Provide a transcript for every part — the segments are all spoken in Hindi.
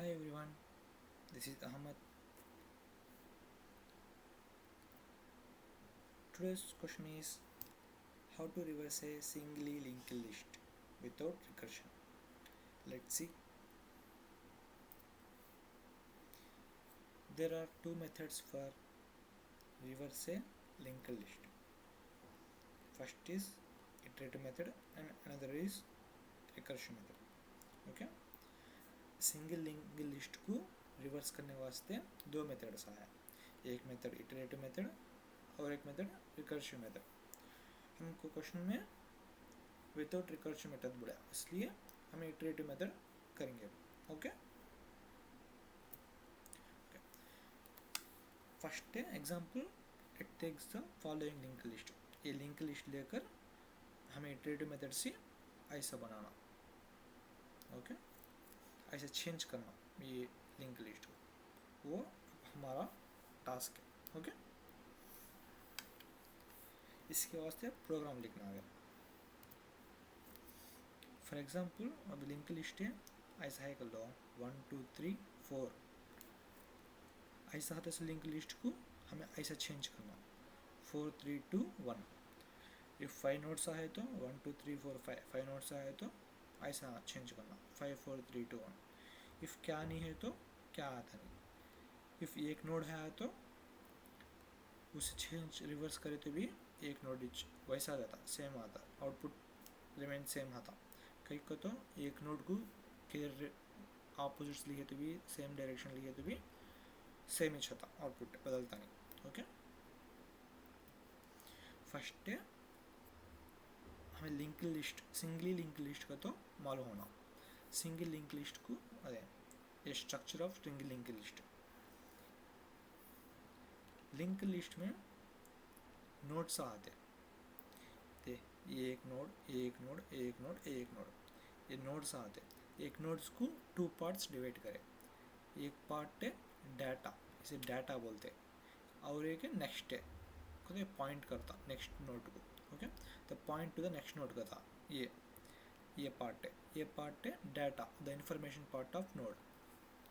Hi everyone, this is Ahmad. Today's question is how to reverse a singly linked list without recursion. Let's see. There are two methods for reverse a linked list. First is iterative method and another is recursion method. Okay? Single link list को रिवर्स करने वास्ते दो मेथड्स आया, एक मेथड इटरेटिव मेथड और एक मेथड रिकर्सिव मेथड. हमको क्वेश्चन में विदाउट रिकर्सिव मेथड बोला, इसलिए हम इटरेटिव मेथड करेंगे. Okay, first example, it takes the following link list. ये लिंक लिस्ट लेकर हमें इटरेटिव मेथड से ऐसा बनाना. ओके, ऐसे चेंज करना ये लिंक लिस्ट को, वो हमारा टास्क है. ओके, इसके वास्ते प्रोग्राम लिखना है. फॉर एग्जांपल अब लिंक लिस्ट है, ऐसा है कर लो 1 2 3 4, ऐसा है. तो लिंक लिस्ट को हमें ऐसा चेंज करना 4 3 2 1. इफ 5 नोट्स है तो 1 2 3 4 5, 5 नोट्स है तो ऐसा चेंज करना 5 4 3 2 1. इफ क्या नहीं है तो क्या आता नहीं. इफ एक नोड है तो उसे चेंज रिवर्स करे तो भी एक नोड वैसा आता, सेम आता, आउटपुट रिमेन सेम आता. कई को तो एक नोड को केयर ऑपोजिट्स लिखे तो भी सेम डायरेक्शन लिखे तो भी सेम ही होता, आउटपुट बदलता नहीं. ओके, फर्स्ट हमें link list, singly link list का तो मालूम होना. सिंगल लिंक लिस्ट को अरे ये structure of single link list. Link list में नोड्स आते, ये एक नोड एक नोड एक नोड एक नोड, ये नोड्स आते. एक नोड्स को टू पार्ट्स डिवाइड करें. एक पार्ट है डाटा, इसे डाटा बोलते, और एक है नेक्स्ट है, तो पॉइंट करता नेक्स्ट नोड को. ओके, तो point two the next node का था ये पार्ट है, ये पार्ट है data, the information part of node.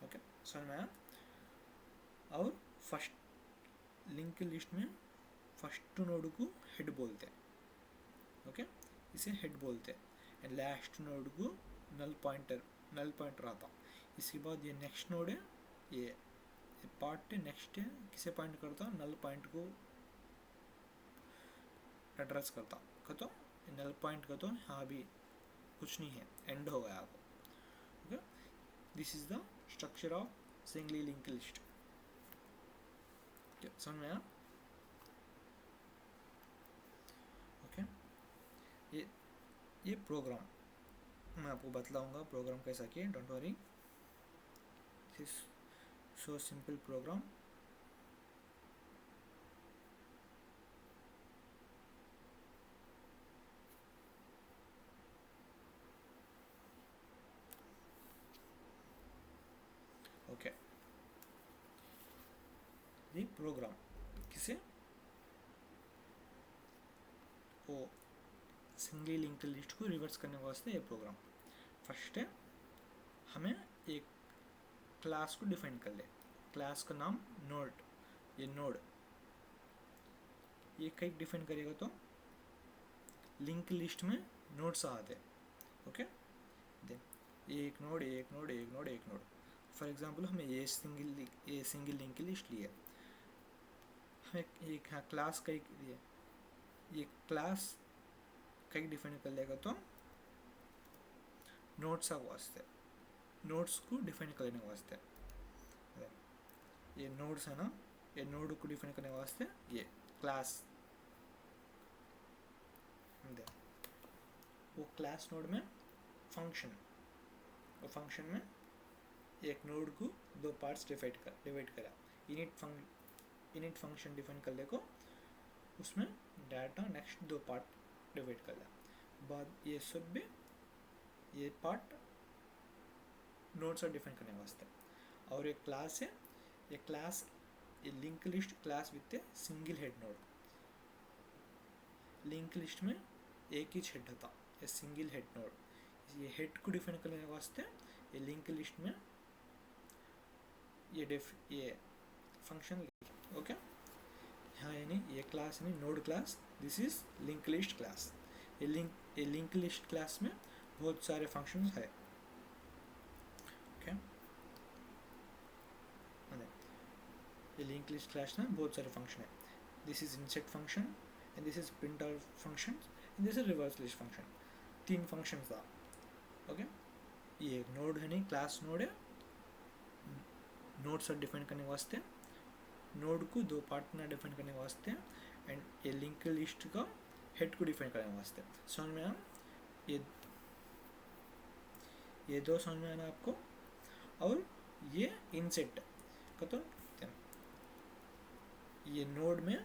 Okay, समझ में आया. और फर्स्ट लिंक लिस्ट में फर्स्ट नोड को हेड बोलते. ओके, इसे हेड बोलते. एंड लास्ट नोड को नल पॉइंटर आता. इसके बाद ये नेक्स्ट नोड है, ये पार्ट है नेक्स्ट है, किसे पॉइंट करता, नल पॉइंट को एड्रेस करता. तो नल पॉइंट का तो यहाँ भी कुछ नहीं है, एंड हो गया. Okay, this is the structure of singly link list. समझ में आया. ओके, ये प्रोग्राम मैं आपको बतलाऊंगा प्रोग्राम कैसा किए, don't worry. This so simple program. Okay, ये प्रोग्राम किसे वो सिंगली लिंक लिस्ट को रिवर्स करने वास्ते ये प्रोग्राम. फर्स्ट है हमें एक क्लास को डिफाइन कर ले. क्लास का नाम नोड, ये नोड ये कहीं डिफाइन करेगा तो लिंक लिस्ट में नोड्स आते. ओके, देन एक नोड एक नोड एक नोड एक नोड. फॉर एग्जांपल हमें ये सिंगल लिंक लिस्ट लिया, हमें एक क्लास का लिए, ये क्लास कहीं डिफाइन कर लेगा तो नोड्स वास्ते, नोड्स को डिफाइन करने वास्ते, ये नोड्स है ना, ये नोड को डिफाइन करने वास्ते ये क्लास दे. वो क्लास नोड में फंक्शन, वो फंक्शन में एक नोड को दो पार्ट्स डिवाइड करा. इनिट फंक्शन डिफाइन कर ले को उसमें डाटा नेक्स्ट दो पार्ट डिवाइड कर लिया. बाद ये सब भी ये पार्ट नोड्स और डिफाइन करने वास्ते. और एक क्लास है, ये क्लास ये link list class with a single head nod. Link list में एक ही हेड था, ये सिंगल हेड नोड. ये हेड को डिफाइन करने वास्ते ये लिंक लिस्ट में ये फंक्शन लिखे. ओके, हाँ यानी ये क्लास यानी node class. This is link list class. ये लिंक लिस्ट क्लास में बहुत सारे फंक्शंस है. ओके, ये लिंक लिस्ट क्लास में बहुत सारे फंक्शन है. This is insert function and this is print out function and this is reverse list function. 3 function था. ओके, ये एक नोड है नहीं, क्लास नोड है. नोड से डिफाइन करने वास्ते, नोड को 2 पार्ट में डिफाइन करने वास्ते, एंड ये लिंक लिस्ट का हेड को डिफाइन करने वास्ते. समझ में आया? ये 2 समझ में आना आपको. और ये इनसेट का तो ये नोड में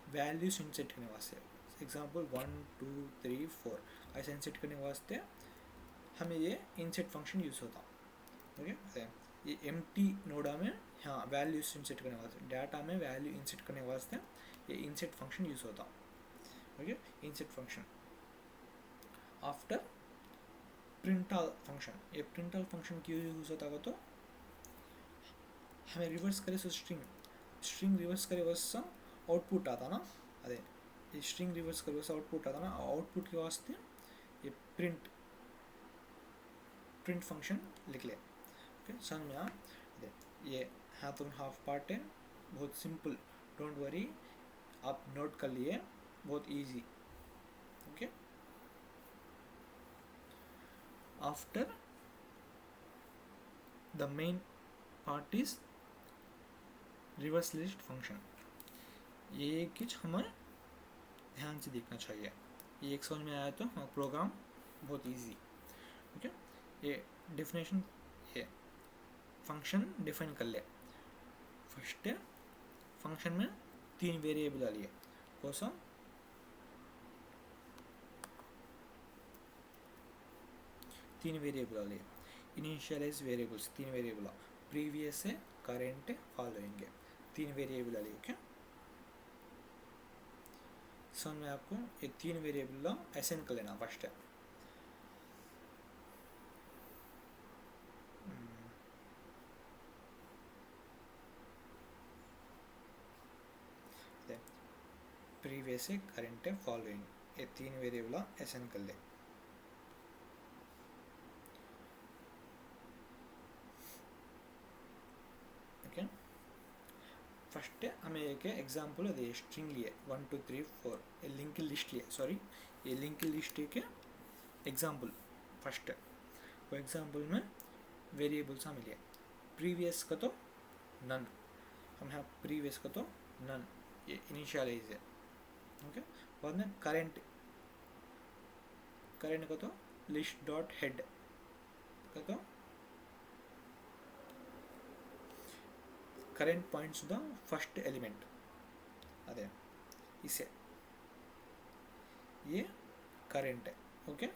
वैल्यूज इनसेट करने वास्ते, एग्जांपल 1 2 3 4 ऐसे इनसेट करने वास्ते हमें ये इनसेट फंक्शन यूज होता. ओके, ये एम्प्टी नोडा में हाँ वैल्यूज इंसेट करने वास्ते, डाटा में वैल्यू इंसेट करने वास्ते ये इंसेट फंक्शन यूज होता. Okay, insert function. After print all function, ये प्रिंट ऑल फंक्शन क्यों यूज होता है? तो हमें रिवर्स करे स्ट्रिंग रिवर्स करे वैसा आउटपुट आता ना. अरे ये स्ट्रिंग रिवर्स करे वैसा आउटपुट आता ना. आउटपुट के वास्ते ये प्रिंट फंक्शन लिख ले. ओके, समझ में आ? ये हाफ एंड हाफ पार्ट है, बहुत सिंपल. डोंट वरी, आप नोट कर लिए, बहुत easy. Okay, after the main part is reverse list function. ये कुछ हमें ध्यान से देखना चाहिए. ये एक समझ में आया तो प्रोग्राम बहुत इजी. ओके, ये डेफिनेशन, ये फंक्शन डिफाइन कर ले. फर्स्ट फंक्शन में 3 वेरिएबल डालिए. कोसा 3 वेरिएबल डालिए. इनिशियलाइज वेरिएबल्स 3 वेरिएबल, प्रीवियस है, करेंट है, फॉलोइंग है, 3 वेरिएबल डालिए. ओके, समझ में आपको? ये 3 वेरिएबल असाइन कर लेना फर्स्ट है. प्रीवियस है, करेंट है, फॉलोइंग, ये 3 वेरिएबल असाइन कर ले. ओके, फर्स्ट हमें एक एग्जांपल दे स्ट्रिंग लिए 1 2 3 4, ये लिंक लिस्ट लिए. सॉरी, ये लिंक लिस्ट के एग्जांपल. फर्स्ट वो एग्जांपल में वेरिएबल्स हमें लिए. प्रीवियस का तो नन, हम यहाँ प्रीवियस का तो नन, ये इनिशियलाइज है. ओके, बाद में करेंट का तो लिस्ट डॉट हेड का तो current points the first element. अरे इसे ये करेंट है. ओके,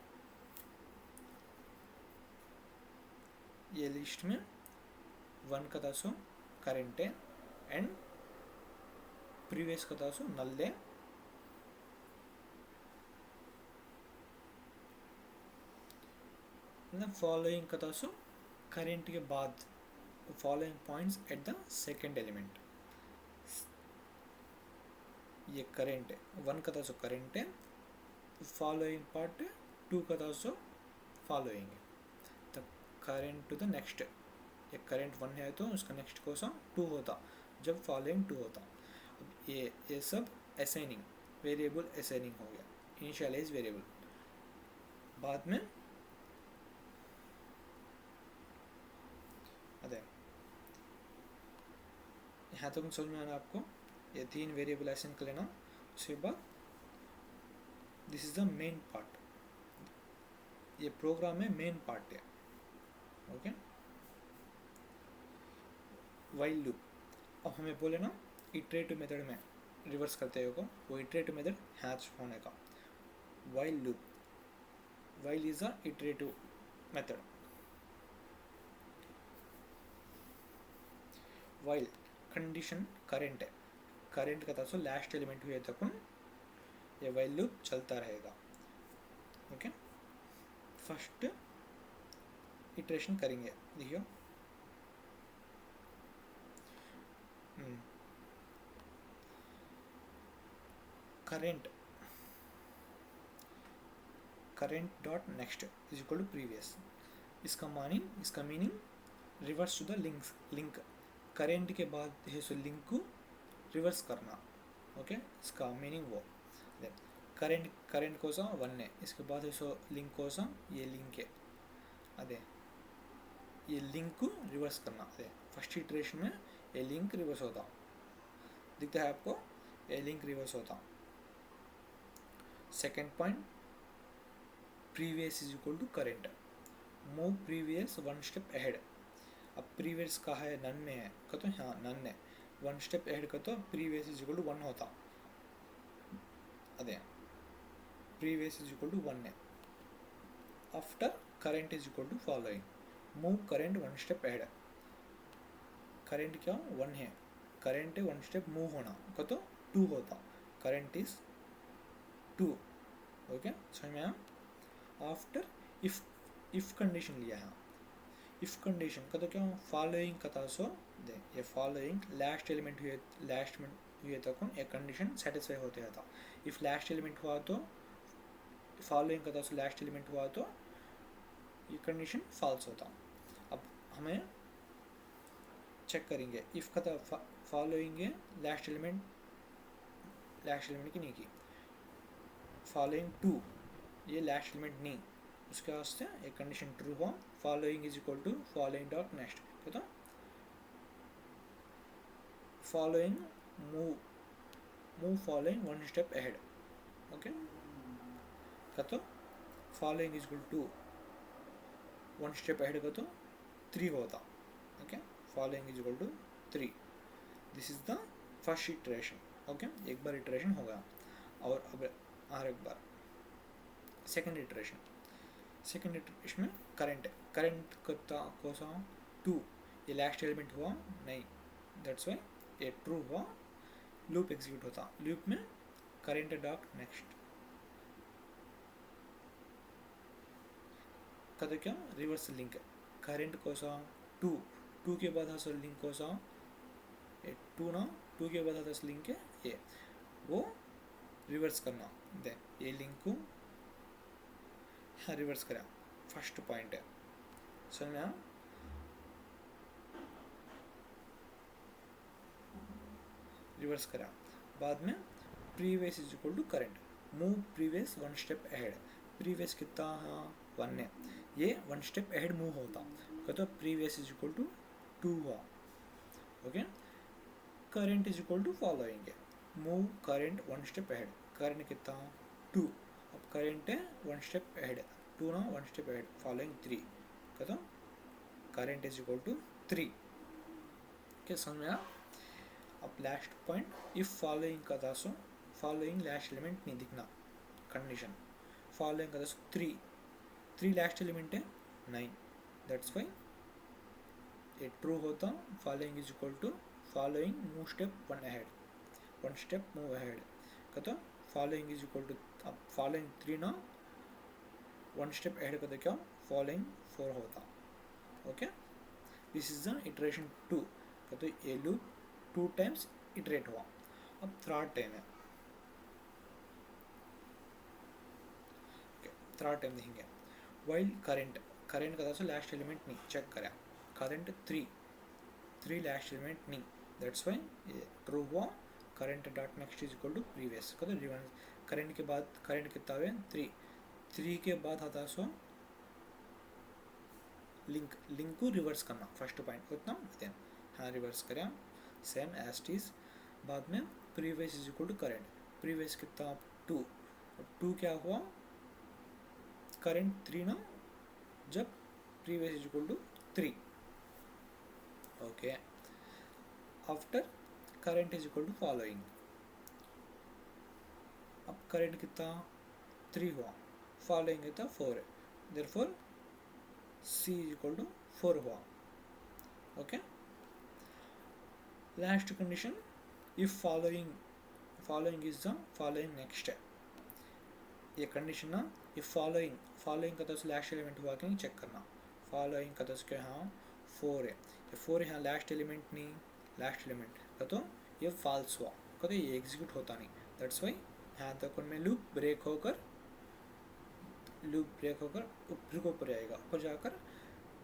ये लिस्ट में 1 का था सो करेंट है, एंड प्रीवियस का था सो नल है. फॉलोइंग का था सो करेंट के बाद following points at the second element. ये करेंट है, 1 का था सो करेंट है, फॉलोइंग पार्ट 2 का था सो फॉलोइंग है. The current to the next, ये करेंट 1 है तो उसका नेक्स्ट को सा 2 होता जब फॉलोइंग 2 होता. अब ये सब असाइनिंग वेरिएबल असाइनिंग हो गया. Initialise variable. बाद में अरे यहाँ तक समझ में आना आपको. ये 3 वेरिएबल असाइन कर लेना. उसके बाद this is the main part. ये प्रोग्राम में मेन पार्ट है. Okay, while loop. अब हमें बोले ना इटरेटिव मेथड में रिवर्स करते हो को, वो इटरेटिव मेथड हैच होने का. While loop, while is a iterative method. While condition current है, करेंट का था सो लास्ट एलिमेंट हुए तक ये व्हाइल लूप चलता रहेगा. ओके, फर्स्ट इटरेशन करेंगे. देखियो current dot next is equal to previous. इसका meaning reverse to the link current के बाद है सो लिंक को रिवर्स करना। ओके इसका मीनिंग वो करेंट कोसम वन्ने इसके बाद है सो लिंक कोसम ये लिंक है अदे ये लिंक को रिवर्स करना। अदे फर्स्ट इटरेशन में ये लिंक रिवर्स होता दिखता है आपको, ये लिंक रिवर्स होता। Second point previous is equal to current, move previous one step ahead. अब प्रीवियस का है नन में है कहते हैं, हाँ नन है, वन स्टेप अहेड का तो previous is equal to one होता। अदे previous is equal to one है। After current is equal to following, move current one step ahead. Current क्या वन है, करेंट वन स्टेप मूव होना का तो टू होता, करेंट इज टू। ओके समझ में आया। आफ्टर इफ कंडीशन लिया है, इफ कंडीशन का तो क्या फॉलोइंग कथा सो दे ये फॉलोइंग लास्ट एलिमेंट हुए तक ये कंडीशन सेटिस्फाई होते था। इफ लास्ट एलिमेंट हुआ तो फॉलोइंग कथा सो लास्ट एलिमेंट हुआ तो ये कंडीशन फॉल्स होता। अब हमें चेक करेंगे इफ कथा फॉलोइंग लास्ट एलिमेंट की नहीं की, फॉलोइंग टू ये लास्ट एलिमेंट नहीं, उसके वास्ते एक कंडीशन ट्रू हुआ। Following is equal to following dot next तो following move following one step ahead. Okay तो following is equal to one step ahead का तो थ्री होता। Okay following is equal to three, this is the first iteration. Okay एक बार इटरेशन होगा और अब और एक बार सेकेंड इटरेशन में करंट कोसम टू ये लास्ट एलिमेंट हुआ नहीं, दैट्स वाई ये ट्रू हुआ। लूप एग्जीक्यूट होता, लूप में करंट डॉट नेक्स्ट कद क्या रिवर्स लिंक करंट कोसम टू के बाद हसल लिंक कोसम ये टू के बाद हसल लिंक है ये वो रिवर्स करना। दे ये लिंक को हाँ रिवर्स करा, फर्स्ट पॉइंट है समझ में आया। रिवर्स करा बाद में previous is equal to current, move previous one step ahead. Previous कितना हाँ वन है, ये वन स्टेप अहेड मूव होता कहते previous is equal to two हुआ। Okay current is equal to following है, move current one step ahead. Current कितना टू, अब करंट है वन स्टेप अहेड, टू ना one step ahead following three कहते current is equal to three. क्या समझ में आया। अब लास्ट पॉइंट इफ फॉलोइंग का था सो फॉलोइंग लास्ट एलिमेंट नहीं दिखना कंडीशन, फॉलोइंग का था सो थ्री लास्ट एलिमेंट है नाइन, दैट्स वाई ये ट्रू होता। Following is equal to following move step one step move ahead कहता फॉलोइंग इज इक्वल टू, अब फॉलोइंग थ्री ना वन स्टेप अहेड कहते क्या फॉलोइंग फोर होता। Okay this is the iteration two कहते ये लूप टू टाइम्स इटरेट हुआ। अब थर्ड टाइम है, थर्ड टाइम देखेंगे वाइल करंट का था लास्ट एलिमेंट नहीं चेक करा, करंट थ्री लास्ट एलिमेंट नहीं, दैट्स वाई ये ट्रू हुआ। Current dot next is equal to previous कहते रिवर्स करंट के बाद करंट कितना है थ्री के बाद आता सो लिंक को रिवर्स करना, फर्स्ट पॉइंट उतना देन हाँ रिवर्स करें सेम एज इज। बाद में previous is equal to current, previous कितना टू क्या हुआ करंट थ्री ना, जब previous is equal to three. Okay after current is equal to following, अब करंट कितना थ्री हुआ, फॉलोइंग कितना फोर है, therefore C is equal to four हुआ। Okay last condition if following is the following next है, ये कंडीशन ना इफ फॉलोइंग का तो लास्ट एलिमेंट हुआ कि नहीं चेक करना। फॉलोइंग का तो क्या हाँ फोर है, ये फोर यहाँ लास्ट एलिमेंट नहीं, लास्ट एलिमेंट का तो ये फॉल्स हुआ कहते ये एग्जीक्यूट होता नहीं, दैट्स वाई यहाँ तक उनमें लूप ब्रेक होकर ऊपर को ऊपर जाएगा, ऊपर जाकर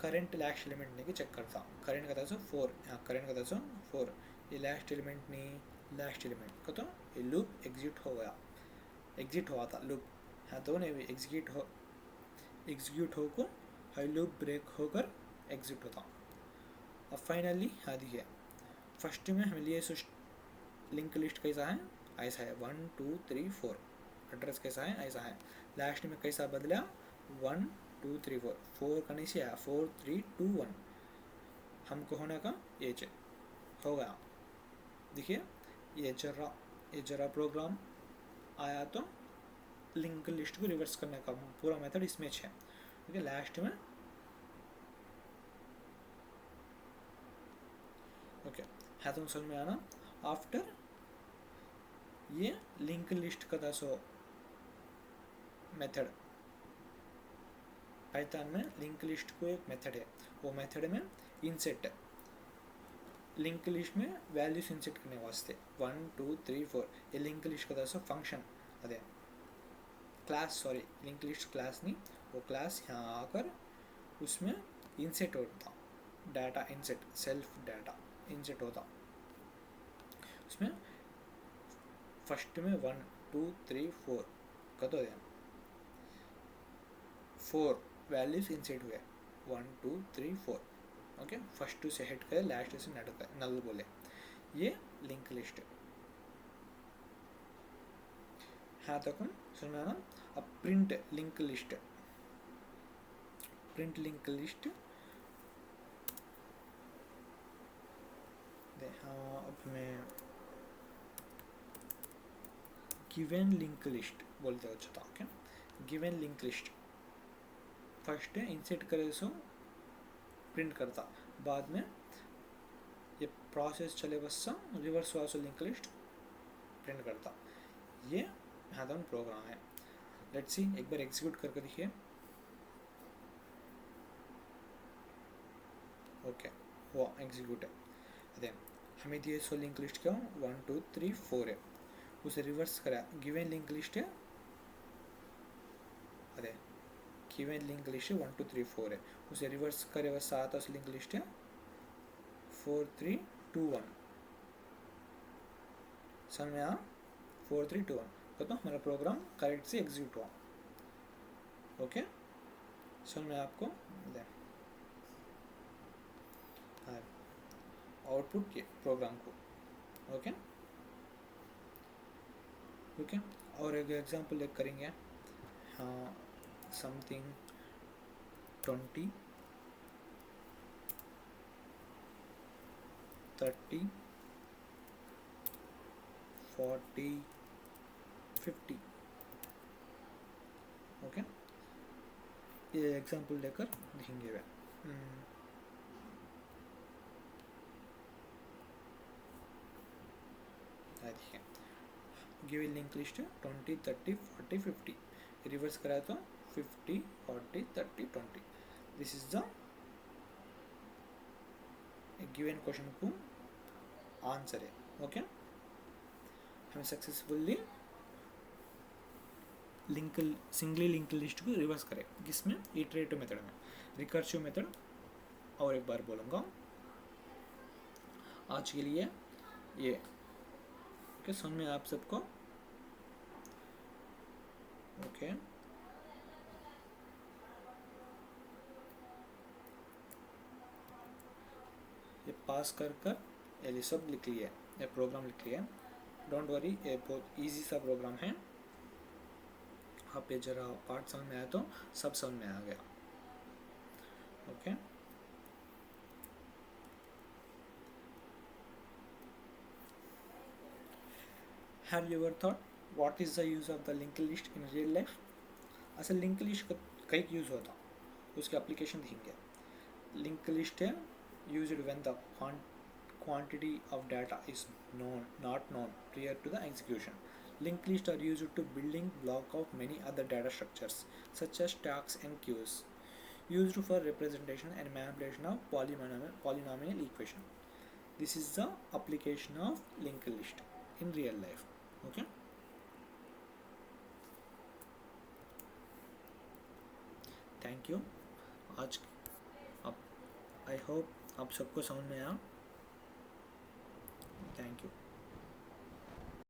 करंट लास्ट एलिमेंट नहीं चेक करता. करंट का 4 यहाँ करंट का 4 ये लास्ट एलिमेंट नहीं लास्ट एलिमेंट का तो ये लूप एग्जिट हुआ था लूप यहाँ तो नहीं एग्जीक्यूट होकर हाई लूप ब्रेक होकर एग्जिट होता. अब फाइनली यहाँ दिखे फर्स्ट में हम लिए लिंक लिस्ट कैसा है ऐसा है 1 2 3 4 एड्रेस कैसा है ऐसा है. लास्ट में कैसा बदला 1 2 3 4 4 का नीचे आया 4 3 2 1 हमको होने का ये हो गया. देखिए ये जरा प्रोग्राम आया तो लिंक लिस्ट को रिवर्स करने का पूरा मेथड इसमें है. ओके लास्ट में ओके है तो समझ में आना. आफ्टर ये लिंक लिस्ट का मेथड पाइथन में लिंक लिस्ट को एक मेथड है. वो मेथड में इंसेट लिंक लिस्ट में वैल्यूज इंसेट करने वास्ते 1 2 3 4 ये लिंक लिस्ट का फंक्शन अदे class sorry link list class नहीं वो क्लास यहाँ आकर उसमें इंसेट होता डाटा इंसेट सेल्फ डाटा इंसेट होता. उसमें फर्स्ट में 1 2 3 4 का तो 4 वैल्यूज इंसेट हुए 1 2 3 4 ओके. फर्स्ट से हेड करे लास्ट से नल बोले ये लिंक लिस्ट हाँ तक सुना ना. अब प्रिंट लिंक लिस्ट हाँ अब मैं गिवन लिंक लिस्ट बोलते होता. Okay given link list first insert करे सो प्रिंट करता बाद में ये प्रोसेस चले बस रिवर्स वाला लिंक लिस्ट प्रिंट करता. ये यहाँ तक प्रोग्राम है. लेट्स सी एक बार एग्जीक्यूट करके देखिए. ओके वो एग्जीक्यूट है. अरे हमें दिए सो लिंक लिस्ट क्या 1 2 3 4 है. उसे रिवर्स करा गिवन लिंक लिस्ट है. अरे गिवन लिंक लिस्ट 1 2 3 4 है. उसे रिवर्स करे वह साथ उस लिंक लिस्ट है 4 3 2 1 समझ में आ 4 3 2 1 तो हमारा प्रोग्राम करेक्ट से एग्जीक्यूट हुआ. ओके समझ में आपको आउटपुट के प्रोग्राम को. ओके ओके और एक एग्जांपल एक करेंगे. हाँ समथिंग 20 30 40 50 ओके ये एग्जांपल लेकर देखेंगे वे. देखिए गिवन लिंक लिस्ट 20 30 40 50 रिवर्स करा तो 50 40 30 20 this is the given question को आंसर है. ओके हम सक्सेसफुली सिंगली लिंक लिस्ट को रिवर्स करें किसमें इटरेटिव मेथड में रिकर्सिव मेथड. और एक बार बोलूँगा आज के लिए ये ओके समझ में आप सबको. ओके ये पास कर ये सब लिख लिया ये प्रोग्राम लिख लिया. डोंट वरी ये बहुत इजी सा प्रोग्राम है. आप ये जरा पार्ट समझ में आया तो सब समझ में आ गया. Okay have you ever thought what is the use of the linked list in real life? असल लिंक लिस्ट का कई यूज़ होता उसके एप्लीकेशन देखेंगे. लिंक लिस्ट है used when the quantity of data is not known prior to the execution. Linked lists are used to building block of many other data structures such as stacks and queues used for representation and manipulation of polynomial equation. This is the application of linked list in real life. Okay thank you. आज आप, आई होप आप सबको समझ में आया। Thank you.